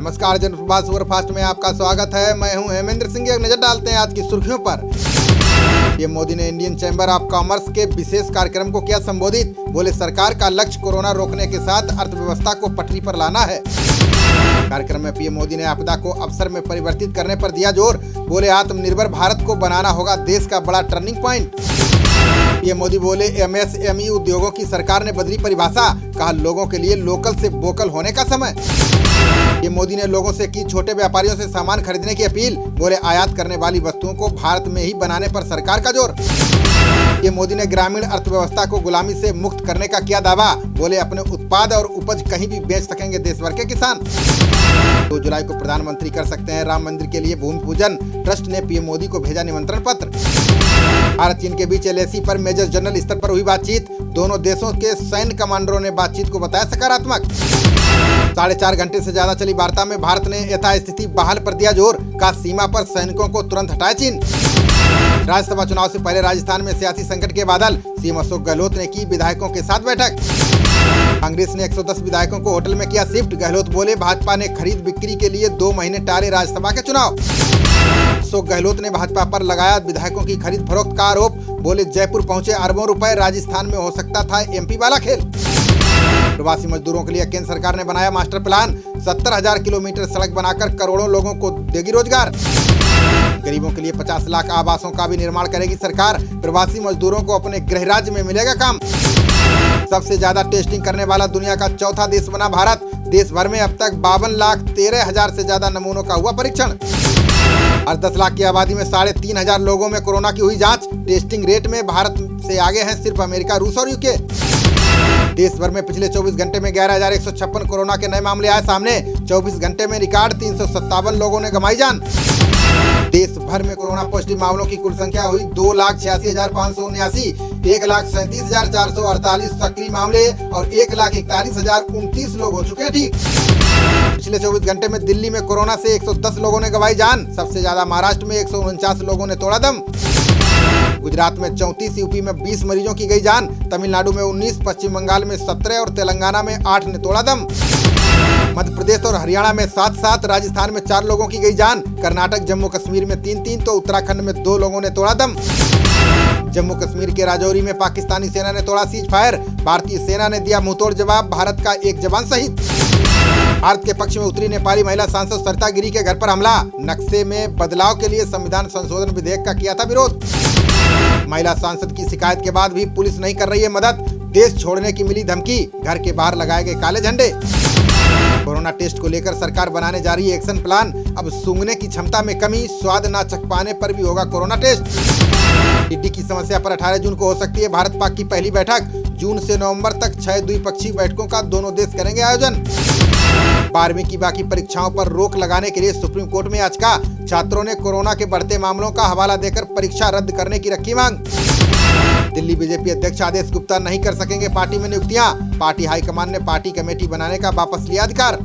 नमस्कार, जनप्रवास सुपरफास्ट में आपका स्वागत है। मैं हूं हेमेंद्र सिंह। एक नजर डालते हैं आज की सुर्खियों पर। पीएम मोदी ने इंडियन चैम्बर ऑफ कॉमर्स के विशेष कार्यक्रम को किया संबोधित। बोले, सरकार का लक्ष्य कोरोना रोकने के साथ अर्थव्यवस्था को पटरी पर लाना है। कार्यक्रम में पीएम मोदी ने आपदा को अवसर में परिवर्तित करने पर दिया जोर। बोले, आत्मनिर्भर भारत को बनाना होगा देश का बड़ा टर्निंग पॉइंट। पीएम मोदी बोले, एमएसएमई उद्योगों की सरकार ने बदली परिभाषा। कहा, लोगों के लिए लोकल से वोकल होने का समय। पीएम मोदी ने लोगों से की छोटे व्यापारियों से सामान खरीदने की अपील। बोले, आयात करने वाली वस्तुओं को भारत में ही बनाने पर सरकार का जोर। पीएम मोदी ने ग्रामीण अर्थव्यवस्था को गुलामी से मुक्त करने का किया दावा। बोले, अपने उत्पाद और उपज कहीं भी बेच सकेंगे देश भर के किसान। 2 जुलाई को प्रधानमंत्री कर सकते हैं राम मंदिर के लिए भूमि पूजन। ट्रस्ट ने पीएम मोदी को भेजा निमंत्रण पत्र। भारत चीन के बीच एलएसी पर मेजर जनरल स्तर पर हुई बातचीत। दोनों देशों के सैन्य कमांडरों ने बातचीत को बताया सकारात्मक। 4.5 घंटे से ज्यादा चली वार्ता में भारत ने यथास्थिति बहाल पर दिया जोर। का सीमा पर सैनिकों को तुरंत हटाए चीन। राज्यसभा चुनाव से पहले राजस्थान में सियासी संकट के बादल। सीएम अशोक गहलोत ने की विधायकों के साथ बैठक। कांग्रेस ने 110 विधायकों को होटल में किया शिफ्ट। गहलोत बोले, भाजपा ने खरीद बिक्री के लिए 2 महीने टाले राज्यसभा के चुनाव। अशोक गहलोत ने भाजपा पर लगाया विधायकों की खरीद फरोख्त का आरोप। बोले, जयपुर पहुंचे अरबों रुपए, राजस्थान में हो सकता था एमपी वाला खेल। प्रवासी मजदूरों के लिए केंद्र सरकार ने बनाया मास्टर प्लान। 70,000 किलोमीटर सड़क बनाकर करोड़ों लोगों को देगी रोजगार। गरीबों के लिए 50 लाख आवासों का भी निर्माण करेगी सरकार। प्रवासी मजदूरों को अपने गृह राज्य में मिलेगा काम। सबसे ज्यादा टेस्टिंग करने वाला दुनिया का 4था देश बना भारत। देश भर में अब तक 52,13,000 से ज्यादा नमूनों का हुआ परीक्षण। हर 10 लाख की आबादी में 3,500 लोगों में कोरोना की हुई जांच। टेस्टिंग रेट में भारत से आगे हैं सिर्फ अमेरिका, रूस और यूके। देश भर में पिछले 24 घंटे में 11,156 कोरोना के नए मामले आए सामने। 24 घंटे में रिकॉर्ड 357 लोगों ने गंवाई जान। देश भर में कोरोना पॉजिटिव मामलों की कुल संख्या हुई 2,86,579। 1,37,448 सक्रिय मामले और 1,41,029 लोग हो चुके हैं ठीक। पिछले 24 घंटे में दिल्ली में कोरोना से 110 लोगों ने गंवाई जान। सबसे ज्यादा महाराष्ट्र में 149 लोगों ने तोड़ा दम। गुजरात में 34, यूपी में 20 मरीजों की गई जान। तमिलनाडु में 19, पश्चिम बंगाल में 17 और तेलंगाना में 8 ने तोड़ा दम। मध्य प्रदेश और हरियाणा में 7-7, राजस्थान में 4 लोगों की गई जान। कर्नाटक, जम्मू कश्मीर में 3-3 तो उत्तराखंड में 2 लोगों ने तोड़ा दम। जम्मू कश्मीर के राजौरी में पाकिस्तानी सेना ने तोड़ा सीज फायर। भारतीय सेना ने दिया मुंहतोड़ जवाब। भारत का 1 जवान शहीद। भारत के पक्ष में उतरी नेपाली महिला सांसद सरिता गिरी के घर पर हमला। नक्शे में बदलाव के लिए संविधान संशोधन विधेयक का किया था विरोध। महिला सांसद की शिकायत के बाद भी पुलिस नहीं कर रही है मदद। देश छोड़ने की मिली धमकी। घर के बाहर लगाए गए काले झंडे। कोरोना टेस्ट को लेकर सरकार बनाने जा रही है एक्शन प्लान। अब सूंघने की क्षमता में कमी, स्वाद ना चख पाने पर भी होगा कोरोना टेस्ट। टिड्डी की समस्या पर 18 जून को हो सकती है भारत पाक की पहली बैठक। जून से नवंबर तक 6 द्विपक्षीय बैठकों का दोनों देश करेंगे आयोजन। 12वीं की बाकी परीक्षाओं पर रोक लगाने के लिए सुप्रीम कोर्ट में याचिका। छात्रों ने कोरोना के बढ़ते मामलों का हवाला देकर परीक्षा रद्द करने की रखी मांग। दिल्ली बीजेपी अध्यक्ष आदेश गुप्ता नहीं कर सकेंगे पार्टी में नियुक्तियां। पार्टी हाईकमान ने पार्टी कमेटी बनाने का वापस लिया अधिकार।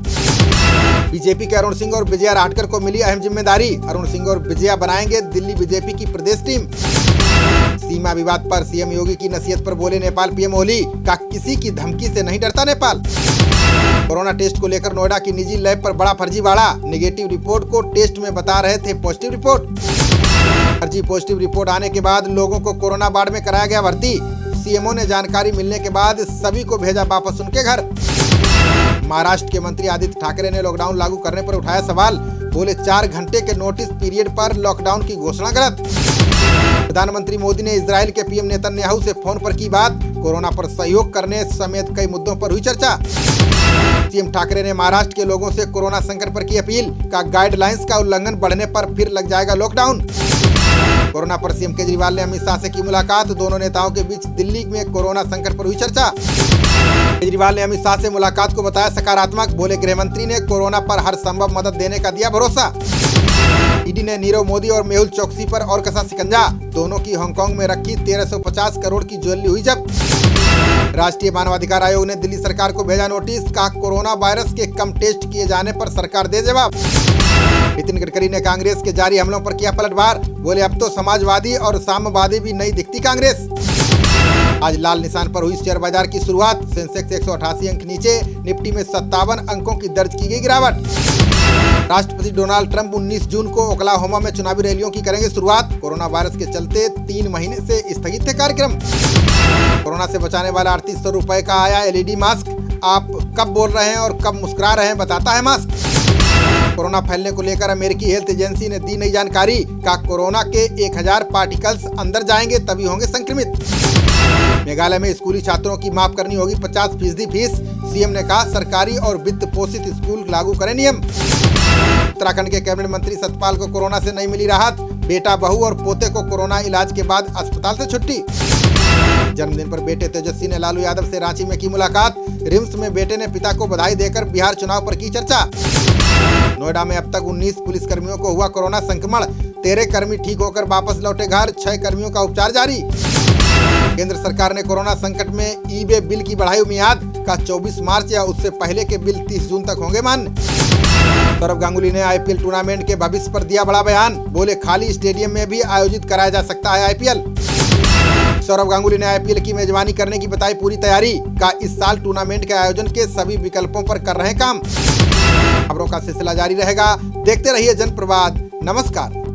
बीजेपी के अरुण सिंह और विजया राठकर को मिली अहम जिम्मेदारी। अरुण सिंह और विजया बनाएंगे दिल्ली बीजेपी की प्रदेश टीम। सीमा विवाद पर सीएम योगी की नसीहत पर बोले नेपाल पीएम ओली। का किसी की धमकी से नहीं डरता नेपाल। कोरोना टेस्ट को लेकर नोएडा की निजी लैब पर बड़ा फर्जीवाड़ा। नेगेटिव रिपोर्ट को टेस्ट में बता रहे थे पॉजिटिव रिपोर्ट। फर्जी पॉजिटिव रिपोर्ट आने के बाद लोगों को कोरोना वार्ड में कराया गया भर्ती। सीएमओ ने जानकारी मिलने के बाद सभी को भेजा वापस उनके घर। महाराष्ट्र के मंत्री आदित्य ठाकरे ने लॉकडाउन लागू करने पर उठाया सवाल। बोले, 4 घंटे के नोटिस पीरियड पर लॉकडाउन की घोषणा गलत। प्रधानमंत्री मोदी ने इजराइल के पीएम नेतन्याहू से फोन पर की बात। कोरोना पर सहयोग करने समेत कई मुद्दों पर हुई चर्चा। सीएम ठाकरे ने महाराष्ट्र के लोगों से कोरोना संकट पर की अपील। का गाइडलाइंस का उल्लंघन बढ़ने पर फिर लग जाएगा लॉकडाउन। कोरोना पर सीएम केजरीवाल ने अमित शाह से की मुलाकात। दोनों नेताओं के बीच दिल्ली में कोरोना संकट पर हुई चर्चा। केजरीवाल ने अमित शाह से मुलाकात को बताया सकारात्मक। बोले, गृह मंत्री ने कोरोना पर हर संभव मदद देने का दिया भरोसा। ईडी ने नीरव मोदी और मेहुल चोकसी पर और कसा शिकंजा। दोनों की हांगकांग में रखी 1350 करोड़ की ज्वेलरी हुई जब्त। राष्ट्रीय मानवाधिकार आयोग ने दिल्ली सरकार को भेजा नोटिस। कहा, कोरोना वायरस के कम टेस्ट किए जाने पर सरकार दे जवाब। नितिन गडकरी ने कांग्रेस के जारी हमलों पर किया पलटवार। बोले, अब तो समाजवादी और साम्यवादी भी नहीं दिखती कांग्रेस। आज लाल निशान पर हुई शेयर बाजार की शुरुआत। सेंसेक्स 188 अंक नीचे, निफ्टी में 57 अंकों की दर्ज की गई गिरावट। राष्ट्रपति डोनाल्ड ट्रंप 19 जून को ओक्लाहोमा में चुनावी रैलियों की करेंगे शुरुआत। कोरोना वायरस के चलते 3 महीने से स्थगित थे कार्यक्रम। कोरोना से बचाने वाला 3800 रुपए का आया LED मास्क। आप कब बोल रहे हैं और कब मुस्कुरा रहे हैं बताता है मास्क। कोरोना फैलने को लेकर अमेरिकी हेल्थ एजेंसी ने दी नई जानकारी का कोरोना के 1000 पार्टिकल्स अंदर जाएंगे तभी होंगे संक्रमित। मेघालय में स्कूली छात्रों की माफ करनी होगी 50% फीस। सीएम ने कहा सरकारी और वित्त पोषित स्कूल लागू करें नियम। उत्तराखंड के कैबिनेट मंत्री सतपाल को कोरोना से नहीं मिली राहत। बेटा, बहू और पोते को कोरोना इलाज के बाद अस्पताल से छुट्टी। जन्मदिन पर बेटे तेजस्वी ने लालू यादव से रांची में की मुलाकात। रिम्स में बेटे ने पिता को बधाई देकर बिहार चुनाव पर की चर्चा। नोएडा में अब तक 19 पुलिसकर्मियों को हुआ कोरोना संक्रमण। 13 कर्मी ठीक होकर वापस लौटे घर। 6 कर्मियों का उपचार जारी। केंद्र सरकार ने कोरोना संकट में ई-वे बिल की बढ़ाई मियाद का 24 मार्च या उससे पहले के बिल 30 जून तक होंगे मान्य। सौरव गांगुली ने IPL टूर्नामेंट के भविष्य पर दिया बड़ा बयान। बोले खाली स्टेडियम में भी आयोजित कराया जा सकता है IPL। सौरव गांगुली ने IPL की मेजबानी करने की बताई पूरी तैयारी का। इस साल टूर्नामेंट के आयोजन के सभी विकल्पों पर कर रहे काम। खबरों का सिलसिला जारी रहेगा। देखते रहिए जनप्रवाद। नमस्कार।